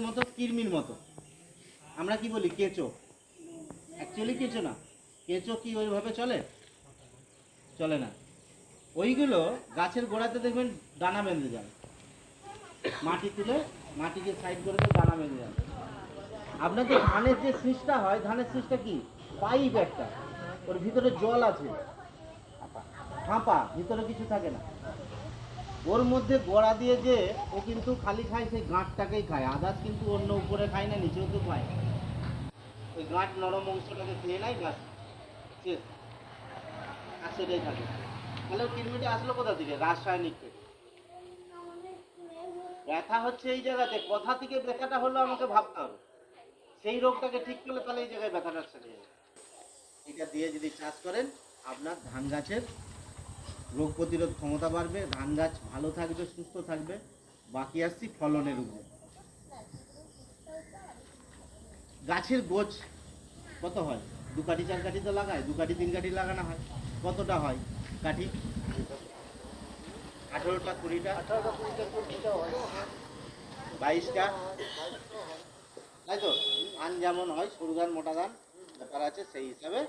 মতো কিরমির মতো আমরা কি বলি কেঁচো, অ্যাকচুয়ালি কেঁচো না। কেঁচো কি ওইভাবে চলে? চলে না। ওইগুলো গাছের গোড়াতে দেখবেন দানা বেঁধে যায়, মাটি তুলে মাটিকে সাইড করে দিয়ে দানা বেঁধে যায়। আপনার যে ধানের যে শীষটা হয়, ধানের শীষটা কি পাইপ একটা, ওর ভিতরে জল আছে, ফাঁপা, ভিতরে কিছু থাকে না। ওর মধ্যে গোড়া দিয়ে যে ও কিন্তু খালি খায় সেই গাঁটটাকেই খায়, আদার্স কিন্তু অন্য উপরে খায় না, নিচেও তো খায়। ওই গাঁট নরম অংশটাকে খেয়ে নেয়, গাছ শেষ, আর সেটাই থাকে। তাহলে কিডনিটা আসলো কোথা থেকে? রাসায়নিক থেকে। ব্যথা হচ্ছে এই জায়গাতে, কোথা থেকে ব্যথাটা হলো আমাকে ভাবতে হবে। সেই রোগটাকে ঠিক করলে তাহলে এই জায়গায় ব্যথাটা সেরে যাবে। এটা দিয়ে যদি চাষ করেন, আপনার ধান গাছের রোগ প্রতিরোধ ক্ষমতা বাড়বে, ধান গাছ ভালো থাকবে, সুস্থ থাকবে। বাকি আসছি ফলনের উপরে। গাছের গোছ কত হয়? 2 কাঠি 4 কাঠি তো লাগায়, 2 কাঠি 3 কাঠি লাগানো হয়। কতটা হয় কাঠি? 18টা 20টা 22টা, তাই তো? ধান যেমন হয়, সরু ধান মোটা ধান ব্যাপার আছে, সেই হিসাবে